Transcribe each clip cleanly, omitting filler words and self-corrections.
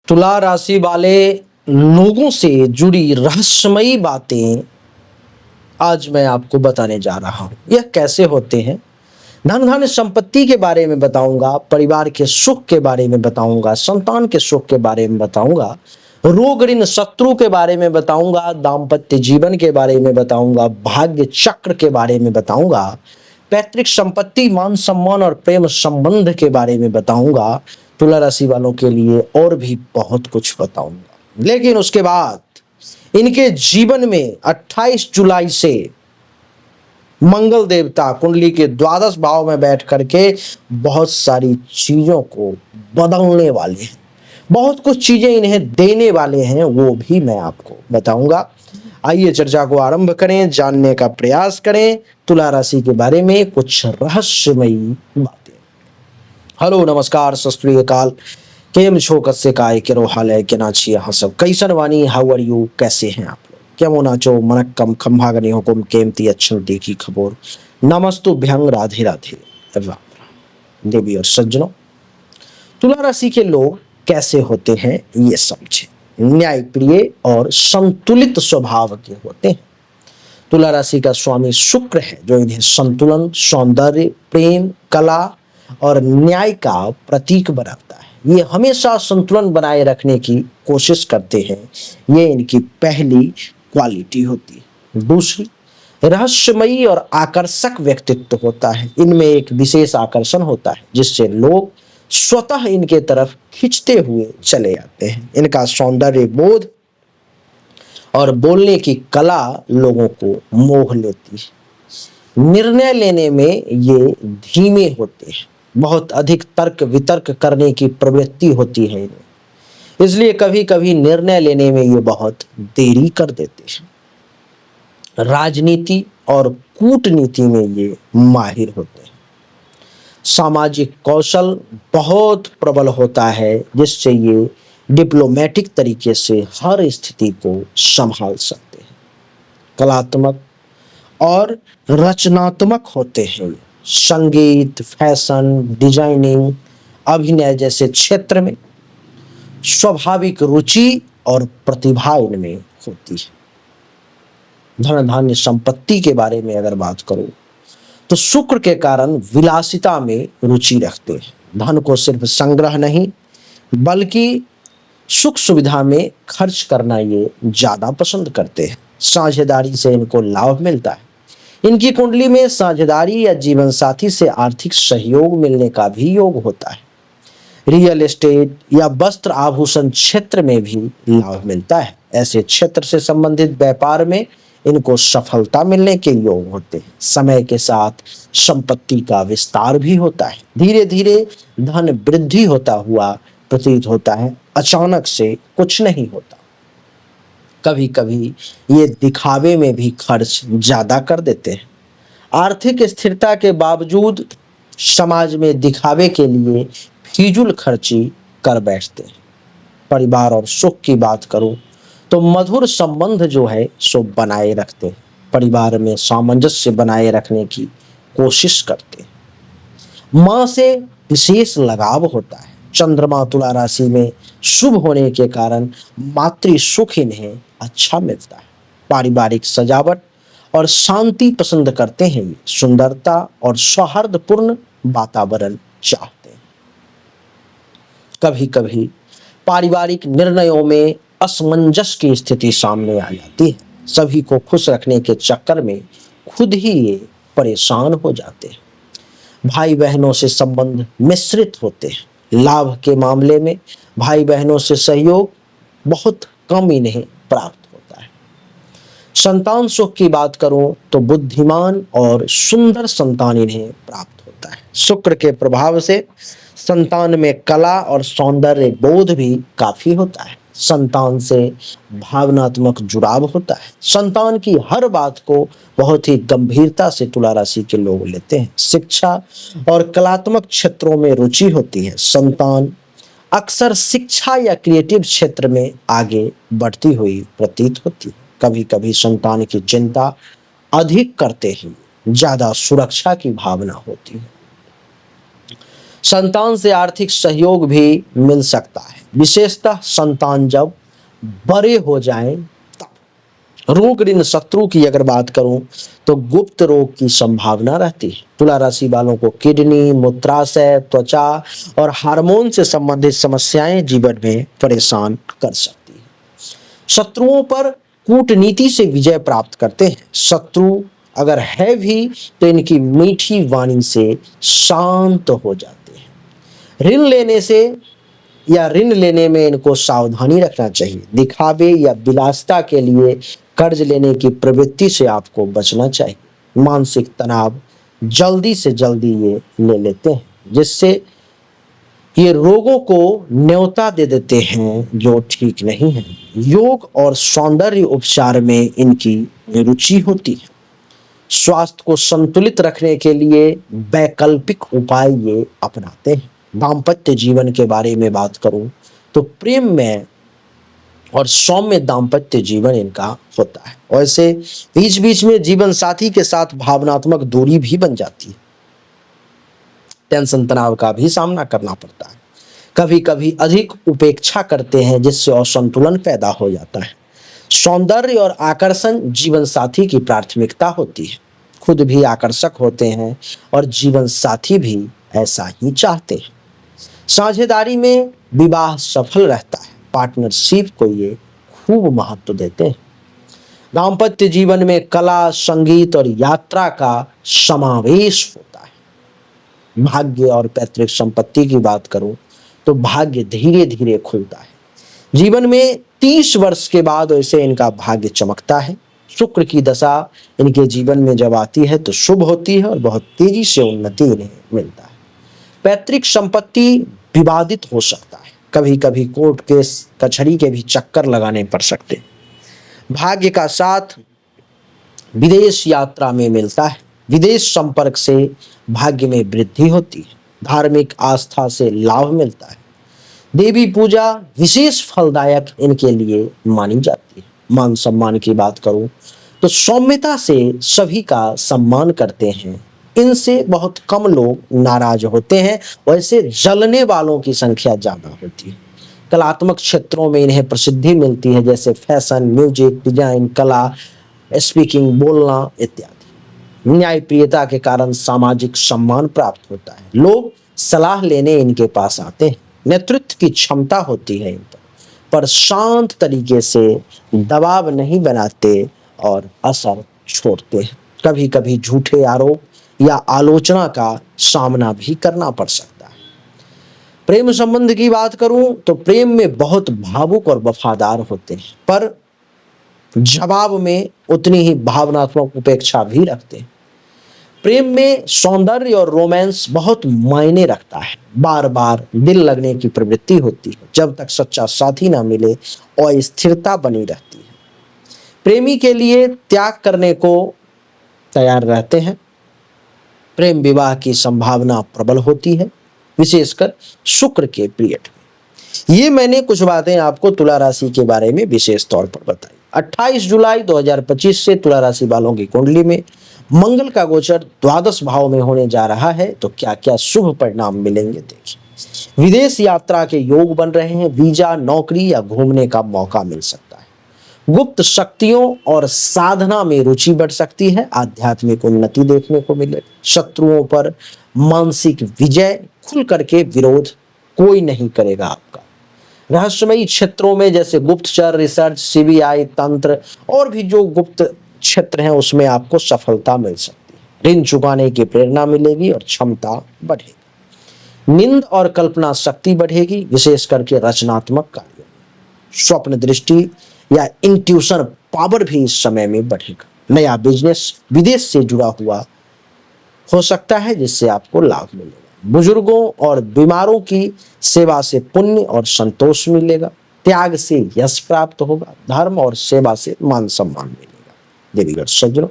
तुला राशि वाले लोगों से जुड़ी रहस्यमयी बातें आज मैं आपको बताने जा रहा हूँ। यह कैसे होते हैं, धन धन संपत्ति के बारे में बताऊंगा, परिवार के सुख के बारे में बताऊंगा, संतान के सुख के बारे में बताऊंगा, रोग ऋण शत्रु के बारे में बताऊंगा, दाम्पत्य जीवन के बारे में बताऊंगा, भाग्य चक्र के बारे में बताऊंगा, पैतृक संपत्ति, मान सम्मान और प्रेम संबंध के बारे में बताऊंगा। तुला राशि वालों के लिए और भी बहुत कुछ बताऊंगा, लेकिन उसके बाद इनके जीवन में 28 जुलाई से मंगल देवता कुंडली के द्वादश भाव में बैठ करके बहुत सारी चीजों को बदलने वाले हैं, बहुत कुछ चीजें इन्हें देने वाले हैं, वो भी मैं आपको बताऊंगा। आइए चर्चा को आरंभ करें, जानने का प्रयास करें तुला राशि के बारे में कुछ रहस्यमयी बातें। हेलो नमस्कार सत श्री अकाल, केम छो कस्से काय केरो हाल है केना छी अहाँ सब, कैसन वानी, हाउ आर यू, कैसे हैं आप लोग, केमो नाचो मनक्कम खंभागनी हुकुम केमती अच्छन देखी खबर, नमस्तुभ्यं राधे राधे राम राम। देवी और सज्जनों, तुला राशि के लोग कैसे होते हैं ये समझे। न्याय प्रिय और संतुलित स्वभाव के होते हैं। तुला राशि का स्वामी शुक्र है जो इन्हें संतुलन, सौंदर्य, प्रेम, कला और न्याय का प्रतीक बनाता है। ये हमेशा संतुलन बनाए रखने की कोशिश करते हैं, ये इनकी पहली क्वालिटी होती है। दूसरी, रहस्यमयी और आकर्षक व्यक्तित्व होता है। इनमें एक विशेष आकर्षण होता है जिससे लोग स्वतः इनके तरफ खिंचते हुए चले जाते हैं। इनका सौंदर्य बोध और बोलने की कला लोगों को मोह लेती है। निर्णय लेने में ये धीमे होते हैं, बहुत अधिक तर्क वितर्क करने की प्रवृत्ति होती है इन्हें, इसलिए कभी कभी निर्णय लेने में ये बहुत देरी कर देते हैं। राजनीति और कूटनीति में ये माहिर होते हैं। सामाजिक कौशल बहुत प्रबल होता है जिससे ये डिप्लोमेटिक तरीके से हर स्थिति को संभाल सकते हैं। कलात्मक और रचनात्मक होते हैं। संगीत, फैशन, डिजाइनिंग, अभिनय जैसे क्षेत्र में स्वाभाविक रुचि और प्रतिभा इनमें होती है। धन धान्य संपत्ति के बारे में अगर बात करूं तो शुक्र के कारण विलासिता में रुचि रखते हैं। धन को सिर्फ संग्रह नहीं बल्कि सुख सुविधा में खर्च करना ये ज्यादा पसंद करते हैं। साझेदारी से इनको लाभ मिलता है। इनकी कुंडली में साझेदारी या जीवन साथी से आर्थिक सहयोग मिलने का भी योग होता है। रियल एस्टेट या वस्त्र आभूषण क्षेत्र में भी लाभ मिलता है। ऐसे क्षेत्र से संबंधित व्यापार में इनको सफलता मिलने के योग होते हैं। समय के साथ संपत्ति का विस्तार भी होता है। धीरे धीरे धन वृद्धि होता हुआ प्रतीत होता है, अचानक से कुछ नहीं होता। कभी कभी ये दिखावे में भी खर्च ज्यादा कर देते हैं। आर्थिक स्थिरता के बावजूद समाज में दिखावे के लिए फिजूल खर्ची कर बैठते हैं। परिवार और सुख की बात करूं तो मधुर संबंध जो है सो बनाए रखते हैं। परिवार में सामंजस्य बनाए रखने की कोशिश करते हैं। माँ से विशेष लगाव होता है। चंद्रमा तुला राशि में शुभ होने के कारण मातृ सुख इन्हें अच्छा मिलता है। पारिवारिक सजावट और शांति पसंद करते हैं। सुंदरता और सौहार्दपूर्ण वातावरण चाहते हैं। कभी कभी पारिवारिक निर्णयों में असमंजस की स्थिति सामने आ जाती है। सभी को खुश रखने के चक्कर में खुद ही ये परेशान हो जाते हैं। भाई बहनों से संबंध मिश्रित होते हैं। लाभ के मामले में भाई बहनों से सहयोग बहुत कम इन्हें प्राप्त होता है। संतान सुख की बात करूं तो बुद्धिमान और सुंदर संतान इन्हें प्राप्त होता है। शुक्र के प्रभाव से संतान में कला और सौंदर्य बोध भी काफी होता है। संतान से भावनात्मक जुड़ाव होता है। संतान की हर बात को बहुत ही गंभीरता से तुला राशि के लोग लेते हैं। शिक्षा और कलात्मक क्षेत्रों में रुचि होती है। संतान अक्सर शिक्षा या क्रिएटिव क्षेत्र में आगे बढ़ती हुई प्रतीत होती है। कभी कभी संतान की चिंता अधिक करते ही ज्यादा सुरक्षा की भावना होती है। संतान से आर्थिक सहयोग भी मिल सकता है, विशेषतः संतान जब बड़े हो जाएं तब। रोग ऋण शत्रु की अगर बात करूं तो गुप्त रोग की संभावना रहती है। तुला राशि वालों को किडनी, मूत्राशय, त्वचा और हार्मोन से संबंधित समस्याएं जीवन में परेशान कर सकती है। शत्रुओं पर कूटनीति से विजय प्राप्त करते हैं। शत्रु अगर है भी तो इनकी मीठी वाणी से शांत हो जाते हैं। ऋण लेने में इनको सावधानी रखना चाहिए। दिखावे या विलासिता के लिए कर्ज लेने की प्रवृत्ति से आपको बचना चाहिए। मानसिक तनाव जल्दी से जल्दी ये ले लेते हैं, जिससे ये रोगों को न्योता दे देते हैं जो ठीक नहीं है। योग और सौंदर्य उपचार में इनकी रुचि होती है। स्वास्थ्य को संतुलित रखने के लिए वैकल्पिक उपाय ये अपनाते हैं। दाम्पत्य जीवन के बारे में बात करूं तो प्रेम में और सौम्य दाम्पत्य जीवन इनका होता है। वैसे बीच बीच में जीवन साथी के साथ भावनात्मक दूरी भी बन जाती है। टेंशन तनाव का भी सामना करना पड़ता है। कभी कभी अधिक उपेक्षा करते हैं, जिससे असंतुलन पैदा हो जाता है। सौंदर्य और आकर्षण जीवन साथी की प्राथमिकता होती है। खुद भी आकर्षक होते हैं और जीवन साथी भी ऐसा ही चाहते हैं। साझेदारी में विवाह सफल रहता है। पार्टनरशिप को ये खूब महत्व देते हैं। दाम्पत्य जीवन में कला, संगीत और यात्रा का समावेश होता है। भाग्य और पैतृक संपत्ति की बात करूं तो भाग्य धीरे धीरे खुलता है। जीवन में 30 वर्ष के बाद वैसे इनका भाग्य चमकता है। शुक्र की दशा इनके जीवन में जब आती है तो शुभ होती है और बहुत तेजी से उन्नति इन्हें मिलता है। पैतृक संपत्ति विवादित हो सकता है। कभी कभी कोर्ट केस कचहरी के भी चक्कर लगाने पड़ सकते हैं। भाग्य का साथ विदेश यात्रा में मिलता है। विदेश संपर्क से भाग्य में वृद्धि होती है। धार्मिक आस्था से लाभ मिलता है। देवी पूजा विशेष फलदायक इनके लिए मानी जाती है। मान सम्मान की बात करूं तो सौम्यता से सभी का सम्मान करते हैं। इनसे बहुत कम लोग नाराज होते हैं। वैसे जलने वालों की संख्या ज्यादा होती है। कलात्मक क्षेत्रों में इन्हें प्रसिद्धि मिलती है, जैसे फैशन, म्यूजिक, डिजाइन, कला, स्पीकिंग, बोलना इत्यादि। न्यायप्रियता के कारण सामाजिक सम्मान प्राप्त होता है। लोग सलाह लेने इनके पास आते हैं। नेतृत्व की क्षमता होती है इन पर शांत तरीके से दबाव नहीं बनाते और असर छोड़ते हैं। कभी कभी झूठे आरोप या आलोचना का सामना भी करना पड़ सकता है। प्रेम संबंध की बात करूं तो प्रेम में बहुत भावुक और वफादार होते हैं, पर जवाब में उतनी ही भावनात्मक उपेक्षा भी रखते हैं। प्रेम में सौंदर्य और रोमांस बहुत मायने रखता है। बार बार दिल लगने की प्रवृत्ति होती है। जब तक सच्चा साथी ना मिले और स्थिरता बनी रहती है। प्रेमी के लिए त्याग करने को तैयार रहते हैं। प्रेम विवाह की संभावना प्रबल होती है, विशेषकर शुक्र के पीरियड में। ये मैंने कुछ बातें आपको तुला राशि के बारे में विशेष तौर पर बताई। 28 जुलाई 2025 से तुला राशि वालों की कुंडली में मंगल का गोचर द्वादश भाव में होने जा रहा है, तो क्या क्या शुभ परिणाम मिलेंगे देखिए। विदेश यात्रा के योग बन रहे हैं। वीजा, नौकरी या घूमने का मौका मिल सकता है। गुप्त शक्तियों और साधना में रुचि बढ़ सकती है। आध्यात्मिक उन्नति देखने को मिले। शत्रुओं पर मानसिक विजय, खुल करके विरोध कोई नहीं करेगा आपका। रहस्यमयी क्षेत्रों में जैसे गुप्तचर, रिसर्च, सीबीआई, तंत्र और भी जो गुप्त क्षेत्र हैं उसमें आपको सफलता मिल सकती है। ऋण चुकाने की प्रेरणा मिलेगी और क्षमता बढ़ेगी। नींद और कल्पना शक्ति बढ़ेगी, विशेष करके रचनात्मक कार्यों में। स्वप्न दृष्टि या इंट्यूशन पावर भी इस समय में बढ़ेगा। नया बिजनेस विदेश से जुड़ा हुआ हो सकता है, जिससे आपको लाभ मिलेगा। बुजुर्गों और बीमारों की सेवा से पुण्य और संतोष मिलेगा। त्याग से यश प्राप्त होगा। धर्म और सेवा से मान सम्मान मिलेगा। देवीगढ़ सज्जनों,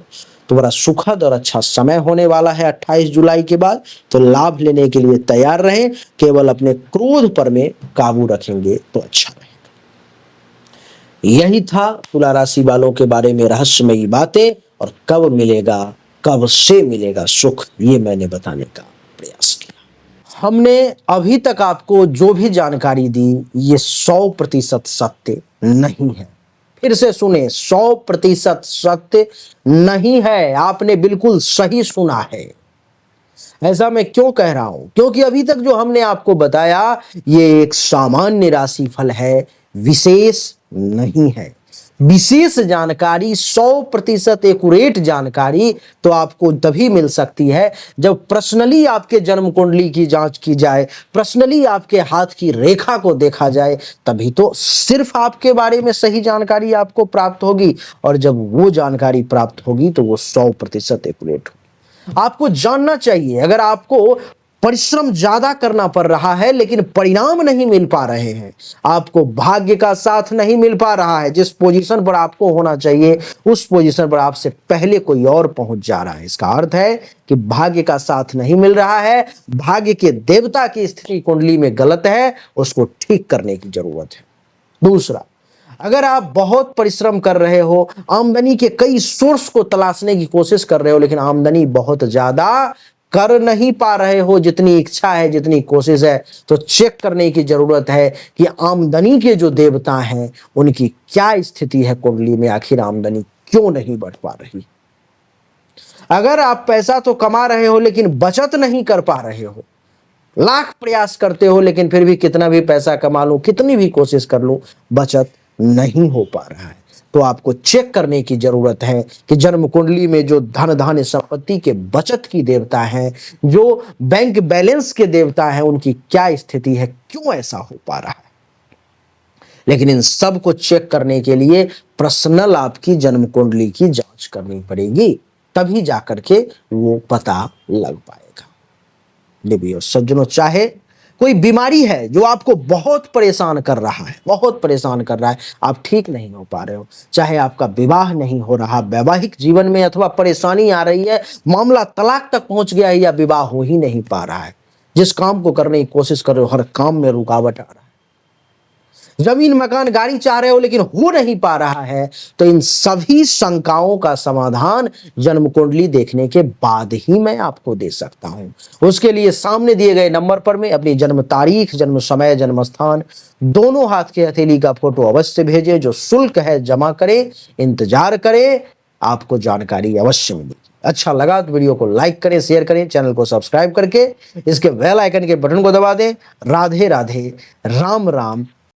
तो बड़ा सुखद और अच्छा समय होने वाला है 28 जुलाई के बाद। तो लाभ लेने के लिए तैयार रहें। केवल अपने क्रोध पर में काबू रखेंगे तो अच्छा रहेगा। यही था तुला राशि वालों के बारे में रहस्यमयी बातें, और कब मिलेगा, कब से मिलेगा सुख, ये मैंने बताने का प्रयास किया। हमने अभी तक आपको जो भी जानकारी दी ये 100% सत्य नहीं है। फिर से सुने, 100% सत्य नहीं है। आपने बिल्कुल सही सुना है। ऐसा मैं क्यों कह रहा हूं? क्योंकि अभी तक जो हमने आपको बताया ये एक सामान्य राशिफल है, विशेष नहीं है। विशेष जानकारी, 100% एक्यूरेट जानकारी तो आपको तभी मिल सकती है जब पर्सनली आपके जन्म कुंडली की जांच की जाए, पर्सनली आपके हाथ की रेखा को देखा जाए, तभी तो सिर्फ आपके बारे में सही जानकारी आपको प्राप्त होगी। और जब वो जानकारी प्राप्त होगी तो वो 100% एक्यूरेट होगी। आपको जानना चाहिए, अगर आपको परिश्रम ज्यादा करना पड़ रहा है लेकिन परिणाम नहीं मिल पा रहे हैं, आपको भाग्य का साथ नहीं मिल पा रहा है, जिस पोजीशन पर आपको होना चाहिए उस पोजीशन पर आपसे पहले कोई और पहुंच जा रहा है, इसका अर्थ है कि भाग्य का साथ नहीं मिल रहा है, भाग्य के देवता की स्थिति कुंडली में गलत है, उसको ठीक करने की जरूरत है। दूसरा, अगर आप बहुत परिश्रम कर रहे हो, आमदनी के कई सोर्स को तलाशने की कोशिश कर रहे हो, लेकिन आमदनी बहुत ज्यादा कर नहीं पा रहे हो जितनी इच्छा है, जितनी कोशिश है, तो चेक करने की जरूरत है कि आमदनी के जो देवता हैं उनकी क्या स्थिति है कुंडली में, आखिर आमदनी क्यों नहीं बढ़ पा रही। अगर आप पैसा तो कमा रहे हो लेकिन बचत नहीं कर पा रहे हो, लाख प्रयास करते हो लेकिन फिर भी कितना भी पैसा कमा लूं, कितनी भी कोशिश कर लूं, बचत नहीं हो पा रहा है, तो आपको चेक करने की जरूरत है कि जन्म कुंडली में जो धन धान्य संपत्ति के बचत की देवता हैं, जो बैंक बैलेंस के देवता हैं, उनकी क्या स्थिति है, क्यों ऐसा हो पा रहा है। लेकिन इन सब को चेक करने के लिए पर्सनल आपकी जन्म कुंडली की जांच करनी पड़ेगी, तभी जाकर के वो पता लग पाएगा। देवियों सज्जनों, चाहे कोई बीमारी है जो आपको बहुत परेशान कर रहा है, बहुत परेशान कर रहा है, आप ठीक नहीं हो पा रहे हो, चाहे आपका विवाह नहीं हो रहा, वैवाहिक जीवन में अथवा परेशानी आ रही है, मामला तलाक तक पहुंच गया है या विवाह हो ही नहीं पा रहा है, जिस काम को करने की कोशिश कर रहे हो हर काम में रुकावट आ रहा है, जमीन मकान गाड़ी चाह रहे हो लेकिन हो नहीं पा रहा है, तो इन सभी शंकाओं का समाधान जन्म कुंडली देखने के बाद ही मैं आपको दे सकता हूं। उसके लिए सामने दिए गए नंबर पर में अपनी जन्म तारीख, जन्म समय, जन्म स्थान, दोनों हाथ के हथेली का फोटो अवश्य भेजे। जो शुल्क है जमा करें, इंतजार करें, आपको जानकारी अवश्य मिलेगी। अच्छा लगा तो वीडियो को लाइक करें, शेयर करें, चैनल को सब्सक्राइब करके इसके बेल आइकन के बटन को दबा दें। राधे राधे, राम राम।